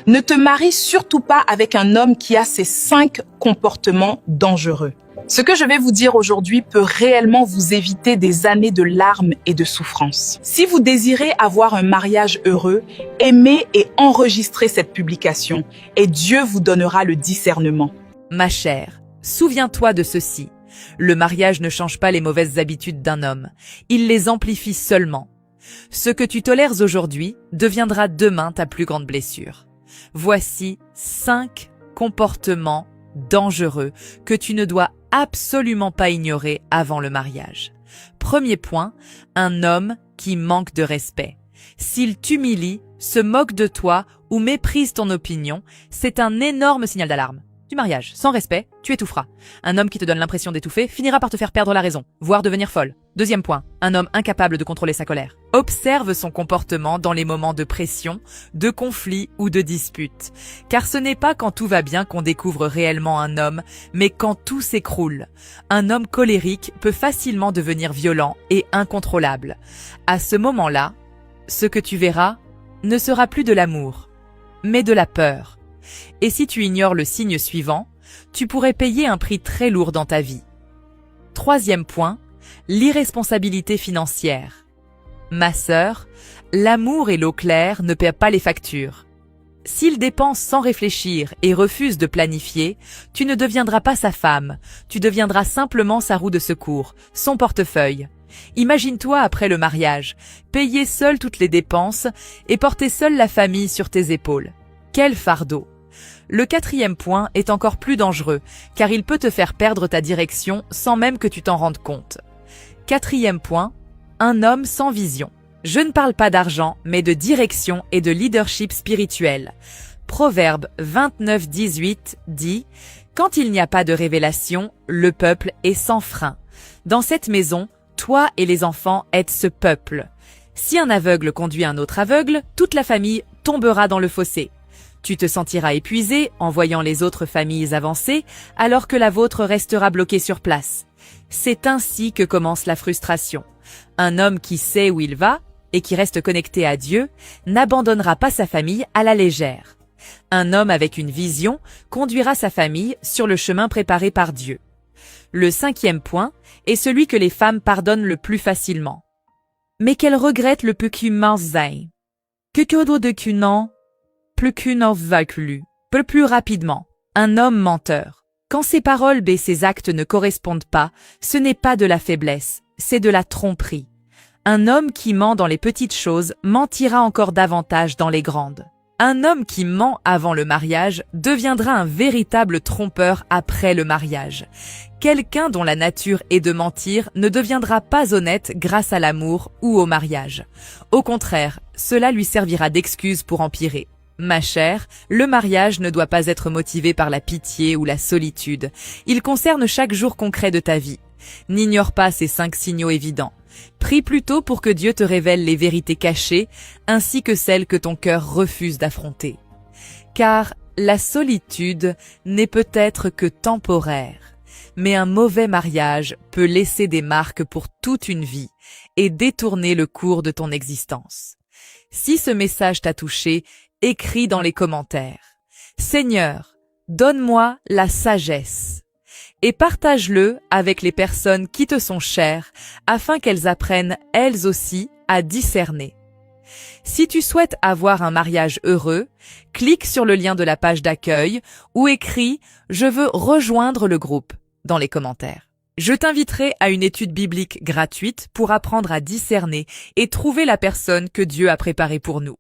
Ne te marie surtout pas avec un homme qui a ces 5 comportements dangereux. Ce que je vais vous dire aujourd'hui peut réellement vous éviter des années de larmes et de souffrances. Si vous désirez avoir un mariage heureux, aimez et enregistrez cette publication et Dieu vous donnera le discernement. Ma chère, souviens-toi de ceci. Le mariage ne change pas les mauvaises habitudes d'un homme. Il les amplifie seulement. Ce que tu tolères aujourd'hui deviendra demain ta plus grande blessure. Voici 5 comportements dangereux que tu ne dois absolument pas ignorer avant le mariage. Premier point, un homme qui manque de respect. S'il t'humilie, se moque de toi ou méprise ton opinion, c'est un énorme signal d'alarme. Du mariage, sans respect, tu étoufferas. Un homme qui te donne l'impression d'étouffer finira par te faire perdre la raison, voire devenir folle. Deuxième point, un homme incapable de contrôler sa colère. Observe son comportement dans les moments de pression, de conflit ou de dispute. Car ce n'est pas quand tout va bien qu'on découvre réellement un homme, mais quand tout s'écroule. Un homme colérique peut facilement devenir violent et incontrôlable. À ce moment-là, ce que tu verras ne sera plus de l'amour, mais de la peur. Et si tu ignores le signe suivant, tu pourrais payer un prix très lourd dans ta vie. Troisième point, l'irresponsabilité financière. Ma sœur, l'amour et l'eau claire ne paient pas les factures. S'il dépense sans réfléchir et refuse de planifier, tu ne deviendras pas sa femme, tu deviendras simplement sa roue de secours, son portefeuille. Imagine-toi après le mariage, payer seul toutes les dépenses et porter seule la famille sur tes épaules. Quel fardeau! Le quatrième point est encore plus dangereux, car il peut te faire perdre ta direction sans même que tu t'en rendes compte. Quatrième point, un homme sans vision. Je ne parle pas d'argent, mais de direction et de leadership spirituel. Proverbe 29-18 dit « Quand il n'y a pas de révélation, le peuple est sans frein. Dans cette maison, toi et les enfants êtes ce peuple. Si un aveugle conduit un autre aveugle, toute la famille tombera dans le fossé. Tu te sentiras épuisé en voyant les autres familles avancer, alors que la vôtre restera bloquée sur place. C'est ainsi que commence la frustration. Un homme qui sait où il va et qui reste connecté à Dieu n'abandonnera pas sa famille à la légère. Un homme avec une vision conduira sa famille sur le chemin préparé par Dieu. Le cinquième point est celui que les femmes pardonnent le plus facilement. Mais qu'elles regrettent le plus qu'humain zain. Que de qu'une plus qu'une véhicule, plus rapidement. Un homme menteur. Quand ses paroles et ses actes ne correspondent pas, ce n'est pas de la faiblesse, c'est de la tromperie. Un homme qui ment dans les petites choses mentira encore davantage dans les grandes. Un homme qui ment avant le mariage deviendra un véritable trompeur après le mariage. Quelqu'un dont la nature est de mentir ne deviendra pas honnête grâce à l'amour ou au mariage. Au contraire, cela lui servira d'excuse pour empirer. Ma chère, le mariage ne doit pas être motivé par la pitié ou la solitude. Il concerne chaque jour concret de ta vie. N'ignore pas ces 5 signaux évidents. Prie plutôt pour que Dieu te révèle les vérités cachées, ainsi que celles que ton cœur refuse d'affronter. Car la solitude n'est peut-être que temporaire, mais un mauvais mariage peut laisser des marques pour toute une vie et détourner le cours de ton existence. Si ce message t'a touché, écris dans les commentaires « Seigneur, donne-moi la sagesse » et partage-le avec les personnes qui te sont chères afin qu'elles apprennent elles aussi à discerner. Si tu souhaites avoir un mariage heureux, clique sur le lien de la page d'accueil ou écris « Je veux rejoindre le groupe » dans les commentaires. Je t'inviterai à une étude biblique gratuite pour apprendre à discerner et trouver la personne que Dieu a préparée pour nous.